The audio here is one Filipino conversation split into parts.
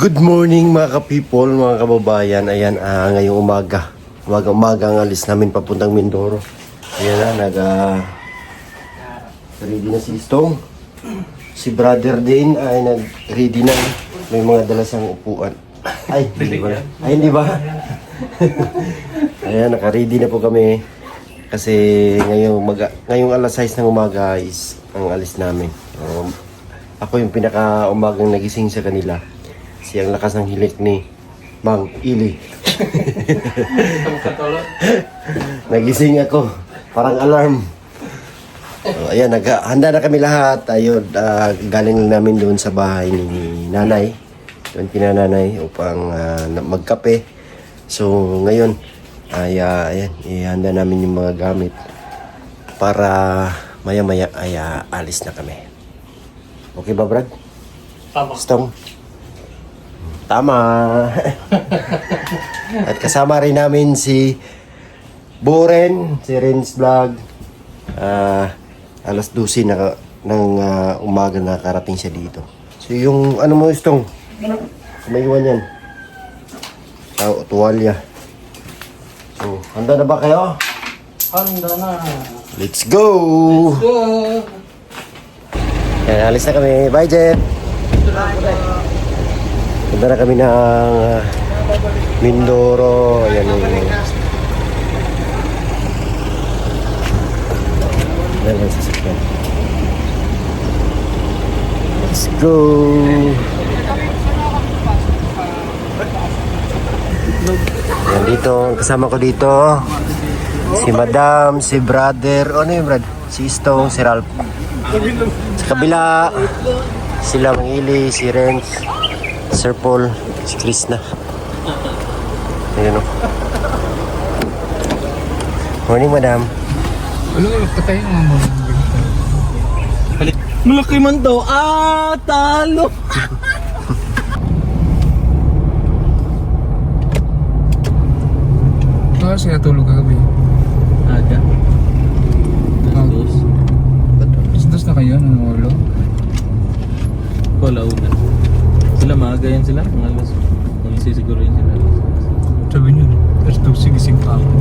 Good morning mga ka-people, mga kababayan. Ayan, ngayong umaga ang alis namin papuntang Mindoro. Ayan na, ready na si Stong. Si brother din ay nag-ready na. May mga dala siyang upuan. Ay, hindi ba? Ay, hindi ba? Ayan, naka-ready na po kami. Kasi ngayong alas 6 ng umaga is ang alis namin. Ako yung pinaka-umagang nagising sa kanila. Siyang lakas ng hilik ni Mang Ili. Nagising ako. Parang alarm. So, ayan, handa na kami lahat. Ayun, galing namin doon sa bahay ni nanay. Doon kina nanay upang magkape. So, ngayon, ayan, ihanda namin yung mga gamit para maya-maya ay alis na kami. Okay ba, Brad? Tama. Stong? Tama. At kasama rin namin si Boren, si Renz Vlog. Alas 12 ng umaga nakarating siya dito. So yung ano mo, Stong? May iwan yan. Tuwalya. So, handa na ba kayo? Handa na. Let's go! Go! Yan, alis na kami. Bye, Jeff! Punta na kami ng Mindoro. Ayan yung... Ayan ang sasakyan. Let's go! Ayan dito, kasama ko dito. Si Madam, si Brother. Ano yung brad? Si Stone, si Ralph. Sa kabila, sila Mang Ili, si Renz, Sir Paul, si Krishna. Ayan o. Morning, Madam. Ano yung katay ng mga malaki man daw. Talo! Siya tulog kagabi. Aga. Dos na kayo ng ulo. Launa. Sila maaga yan sila. Mga alas. Siguro yun sila. Sabi niyo, alas 12 gising pa ako.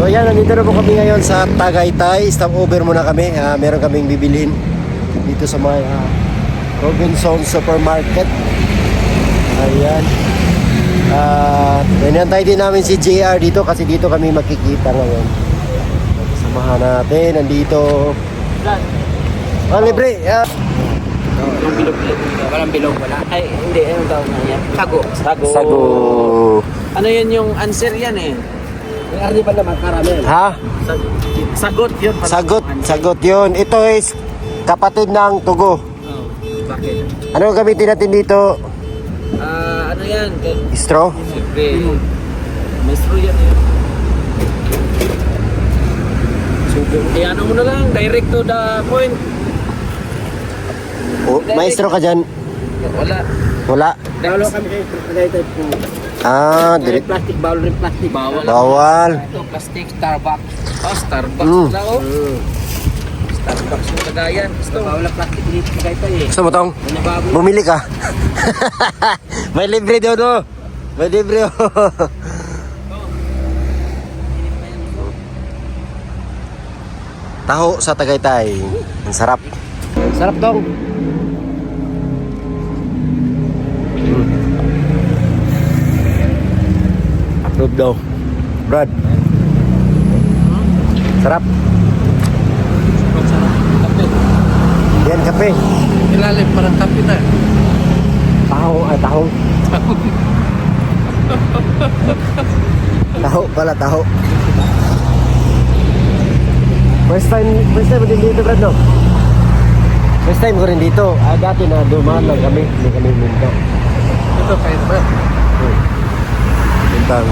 So ayan, nandito na po kami ngayon sa Tagaytay. Stop over muna kami. Meron kaming bibilhin dito sa may Robinson Supermarket. Ayan. Inantay din namin si JR dito kasi dito kami makikita ngayon. Samahan natin, nandito. Libre. Walang bilog. Walang bilog, wala. Ay, hindi. Anong tawag na yan? Sago. Sago. Ano yan yung answer yan eh? Hindi pa naman karami. Ha? Sagot yun. Sagot yun. Ito is kapatid ng tugo. Oh, bakit? Ano gamitin natin dito? Ano yan? Straw? Siyempre. Maestro yan eh. Kaya ano mo na lang, direct to the point. Maestro ka dyan? Wala. Wala? Bawal kami kayo po. Direct. Plastic, bawal rin plastic. Bawal. Ito, plastic, Starbucks. Oh, Starbucks Mm. na oh. Starbucks yung kagayan. Gusto. Bawal ang plastic dito kagaya ito eh. Gusto mo tong? Nabago. Bumili ka? May libre doon, no? May libre, oh. Taho sa Tagaytay. Ang sarap. Sarap tong. Approve daw. Brad. Sarap. Yan, kape. Ilalim, parang kape na. Taho, taho. Taho pala, taho. First time din dito, Brad, no? First time ko rin dito. Dati na dumaan lang kami. Hindi kami minto. Ito, kayo ba? Bintang,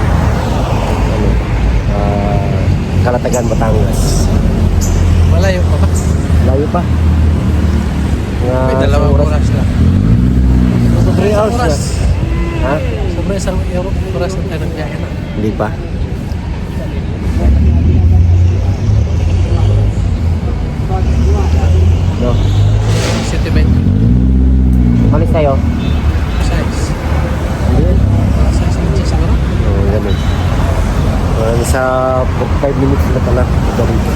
Kalatagan, Batangas. Malayo pa ba? Layo pa. May dalawang oras na. 3 hours na. Ha? Sobrang isang oras na tayo ng biyahe na. Hindi pa. No. City Bank. Malis tayo. Size. Hindi. Size ng cheese siguro? Oo, ganun. Sa 5 minutes na pala. Ito rito.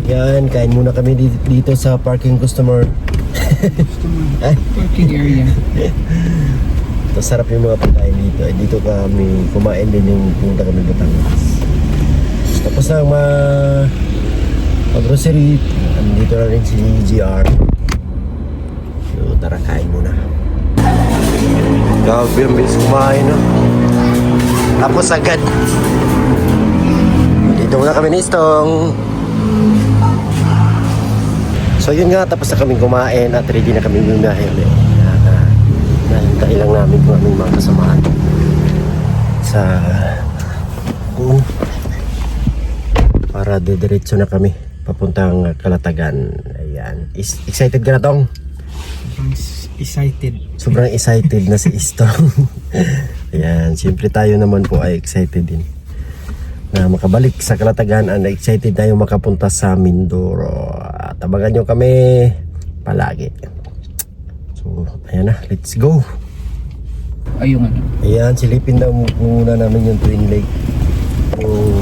Yan, kain muna kami dito sa parking customer. Parking area. Ito, sarap yung mga pagkain dito. Dito kami kumain din yung punta kami Batangas. Tapos na mag-grocery. Dito na rin si GR. So, tara, kain muna. Gabi ang bilis kumain, no? Tapos agad. Dito muna kami ni Stong. So yun nga, tapos na kami kumain at ready na kami bumiyahe ulit. Nahintay lang namin kung aming mga kasamahan sa para didiretso na kami papuntang Kalatagan. Ayan. Excited ka na, Tong? Excited. Sobrang excited na si Istong. Ayan, siyempre tayo naman po ay excited din na makabalik sa Kalatagan and excited tayo makapunta sa Mindoro. At abangan nyo kami palagi. So, ayan na, let's go. Ay, yung ano. Ayan, silipin na muna namin yung Twin Lake. O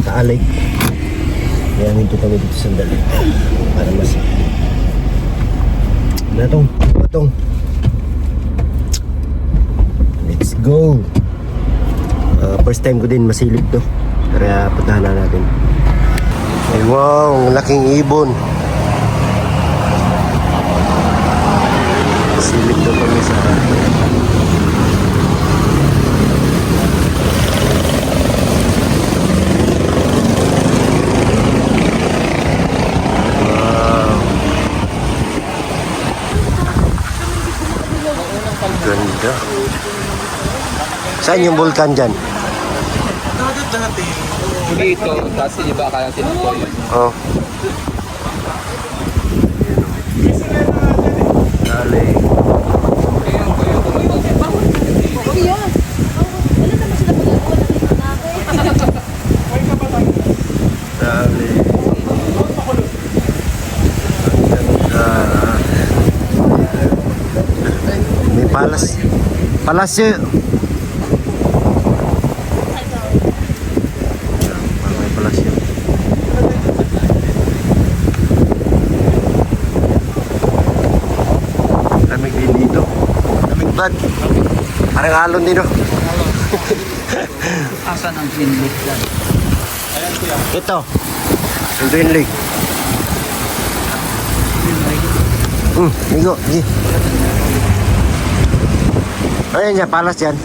sa Lake. Ayan, hinto kami dito sandali. Para mas Batong. Let's go. First time ko din masilip to. Kaya puntahan na natin. Ay, wow, ang laking ibon. Silip to kami sa ganda. Saan yung vulkan dyan? Dito, kasi di ba kaya tinukoy yun? Oh. Dali. Dali. May palasyo. May palasyo. Brad. Parang alon din, no? Asan ang clinic dyan? Ito. Yung Twin Lake. Migo. Sige. Ayan yan, palas yan.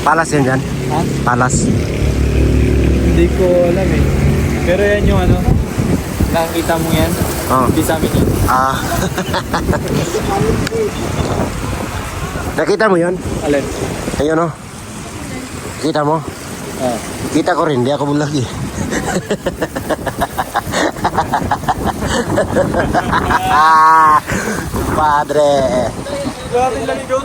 Palas yan dyan. Ha? Palas. Hindi ko alam eh. Pero yan yung ano, nakikita mo yan. Oh. Hindi sa amin yun. Ah. Nakita mo yun? Alin? Ayun, oh. Kita mo? Ah. Kita ko rin, di ako bulag eh. Padre. Grabe lang ito.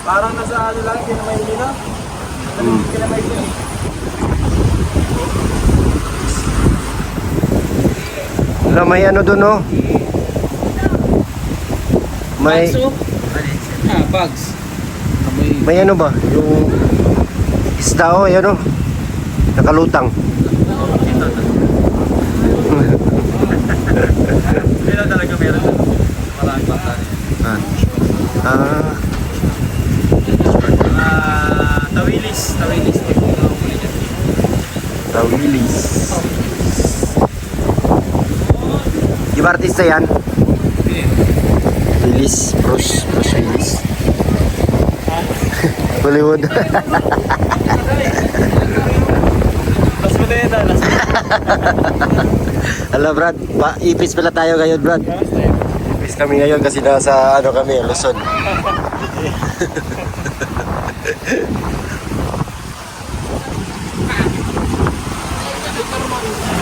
Parang nasa ano lang, kinamaili na. Kinamaili na. Wala, may ano dun, oh. May, Bags. may ano ba? Yung isda, oh, ayan, oh. Nakalutang. Kailan talaga meron na. Maraming bata niya. Tawilis. Tawilis. Tawilis. Di ba artista yan? Willis. Bruce Willis. Hollywood. Mas mo din na. Hello, Brad. Ipis pala tayo ngayon, Brad. Ipis kami ngayon kasi nasa ano kami, Luzon.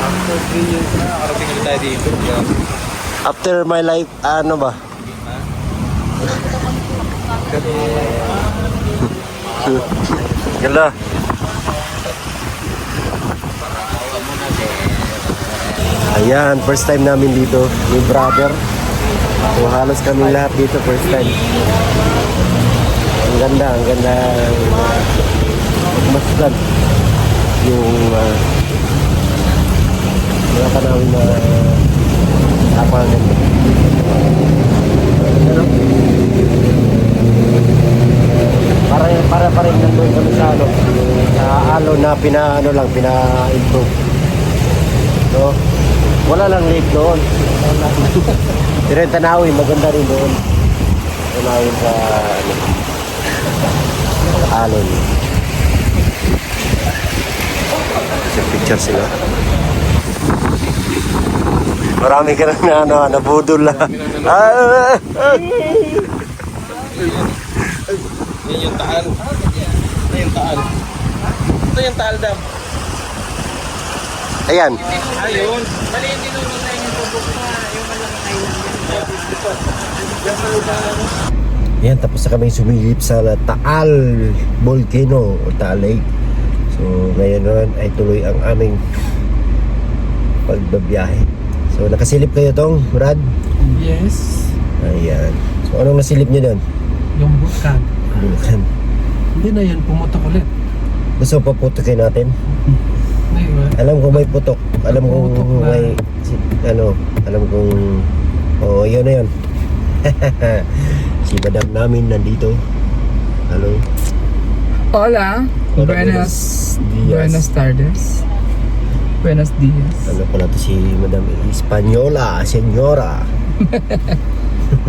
After 3 years na, nakarating ulit tayo dito. After my life, ano ba? Gala. Ayan, first time namin dito, ni brother. So, halos kami lahat dito first time. Ang ganda magmasdan yung mga panawin na kapangan. Para pa rin nandun kami sa ano, sa alon na pina-improve. So, wala lang lake doon. Pero yung tanawin, maganda rin doon. Tanawin sa ano, alon. Kasi picture sila. Marami ka na nabudol na. Yan yung taal. Ito yung taal. Ito yung taal dam. Ayan. Ayun. Mali yung tinulong na yung tubok na yung malaking island. Ayan, tapos na kami sumilip sa Taal Volcano o Taal Lake. So, ngayon naman ay tuloy ang aming pagbabiyahe. So, nakasilip kayo tong, Brad? Yes. Ayan. So, anong nasilip nyo doon? Yung vulkan. Bulkan. Hindi na yan, pumutok ulit. Gusto paputokin natin? Ngayon, Alam ko may putok. Alam ko Putok na. may alam kong yun na yun. Si madam namin nandito. Hello. hola. Hola, Buenas Dias. Buenas tardes. Buenos dias. Ano pala to si Madam Espanyola, Senyora.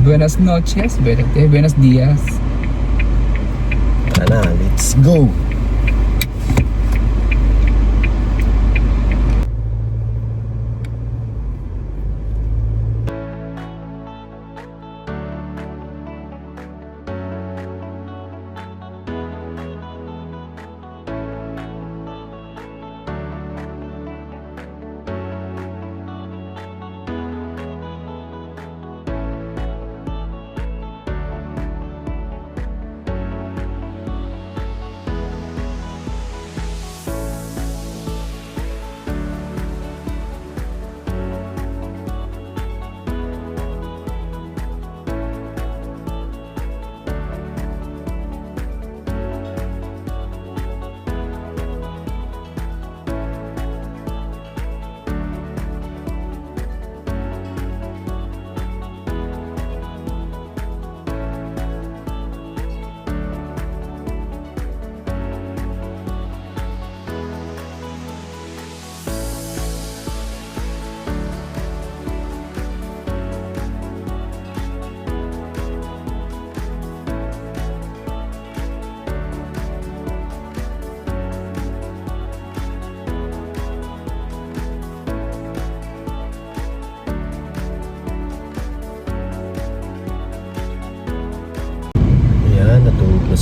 Buenas noches. Buenos dias. Tara na, let's go.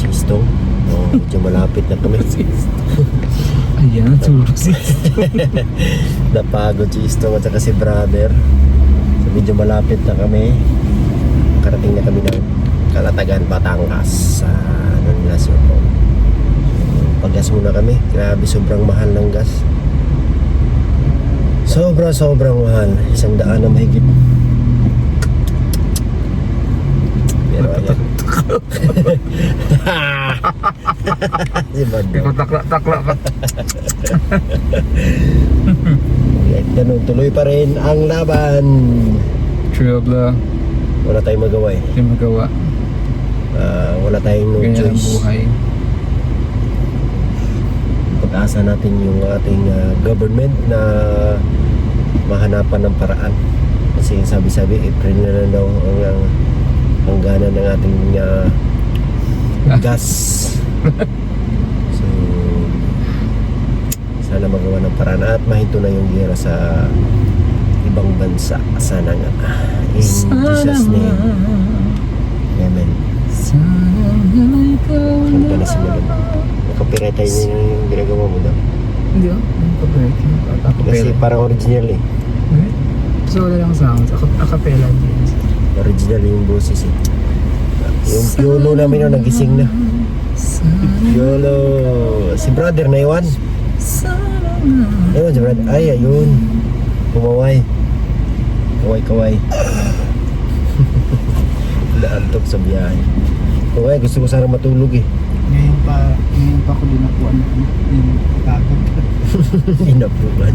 si Istong. Oh, medyo malapit na kami. Ayan, tulog si Napagod si Istong at saka si brother. So medyo malapit na kami. Karating na kami ng Kalatagan, Batangas sa ano nila, Surpo. Paggas muna kami. Grabe, sobrang mahal ng gas. Sobrang mahal. 100 na mahigit. Pero ayan. Si Bando. Ikaw takla pa. Kahit ganun, tuloy pa rin ang laban. Trouble. Wala tayong magawa eh. Hindi magawa. Wala tayong no Ganyan ang choice. buhay. Pag-asa natin yung ating government na mahanapan ng paraan. Kasi sabi-sabi, April na lang daw ang hangganan ng ating gas. So, sana magawa ng paraan at mahinto na yung gera sa ibang bansa. Sana nga. In Jesus' name. Amen. Kanta na si Madam. Nakapirate tayo yung ginagawa mo daw. Hindi oh. Ang copyright. Kasi parang original eh. So wala lang sounds. Acapella din. Original yung boses eh. Yung piolo namin yung nagising na. Piolo. Si brother na iwan. Ayun si brother. Ay, ayun. Kumaway. Kaway. Naantok sa biyahe. Kumaway, gusto ko sana matulog eh. Ngayon pa ako din ako yung pagod. Inapuan.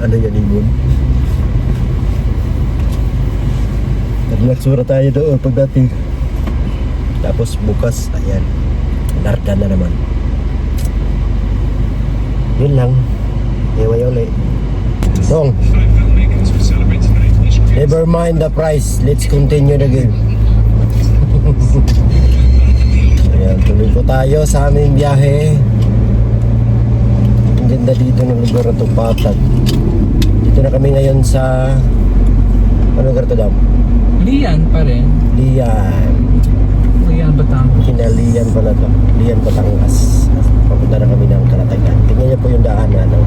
Ano yan, ibon? Naglaksura tayo doon pagdating. Tapos bukas, ayan. Larga na naman. Yun lang. Ewa-yole. Song. Never mind the price. Let's continue the game. Ayan, tuloy po tayo sa aming biyahe. Ang ganda dito ng lugar na ito, Patag. Dito na kami ngayon sa ano lugar ito, Dam? Lian pa rin. Lian. Lian Batangas. Kinalian pala to. Lian, Batangas. Papunta na kami ng Kalatagan. Tingnan niyo po yung daan na ano.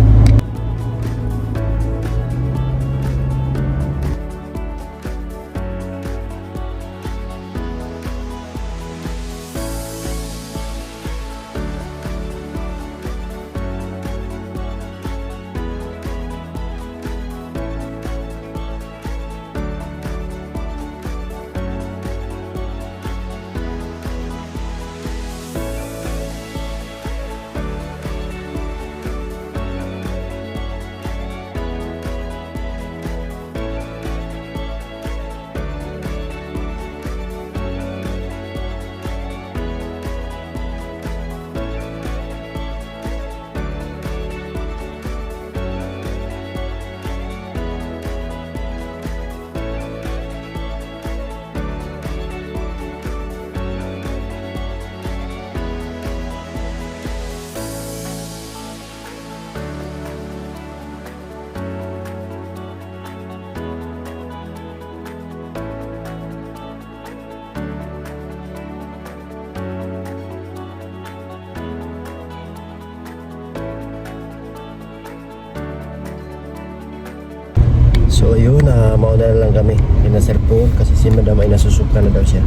So ayun, mauna na lang kami in Sir Paul kasi si Madam ay nasusuka na daw siya.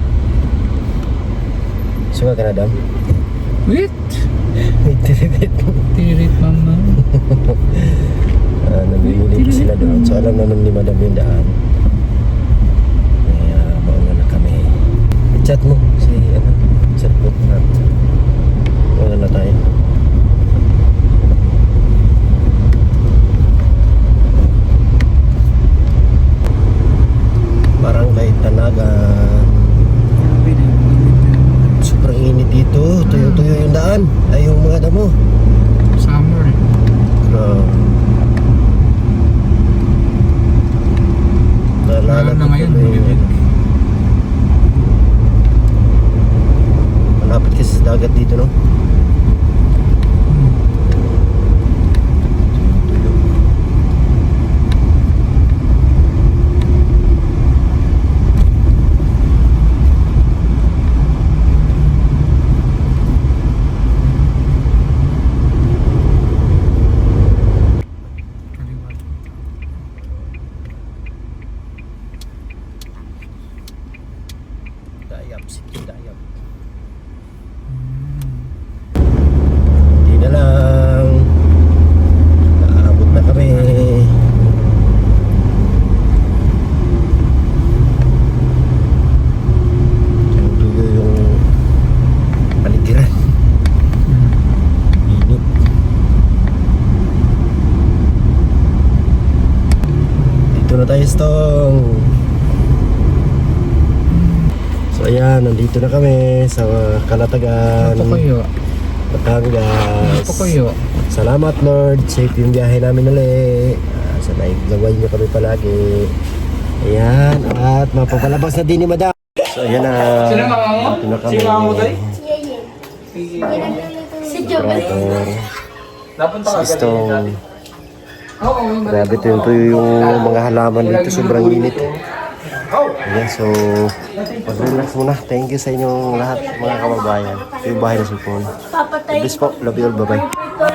Suka ka na, Dam? Wait! Tirit. Mama. Nag-iulip sila doon. So alam naman ni Madam yung daan. Kaya mauna na kami. I-chat mo si Sir Paul. Mauna na tayo. Barangay Tanagan. Sobrang init dito. Tuyo-tuyo yung daan. Ay, yung mga damo. Summer. Naalala Lalo na ko ngayon, tuloy bibig. malapit kasi sa dagat dito, no? Tuyo-tuyo. Hindi na lang. Naabot na kami. Tuyo yung paligiran. Init. Dito na tayo, Stong. So ayan, nandito na kami sa Kalatagan, Pakuyo. Batangas. Pakuyo. Salamat Lord, safe yung biyahe namin ulit. Sana igaway niyo kami palagi. Ayan, at mapapalabas na din ni Madam. So ayan na. Sino mama mo? Dito na kami. Si mama mo tayo? Si Joel. Brother, Napunta ka Sistong. Grabe ito yung tuyo yung mga halaman dito, sobrang init. Ayan, so mag-relax muna. Thank you sa inyong lahat mga kababayan. Ito yung bahay na sulpon. Papatay. Peace po, love you all, bye bye.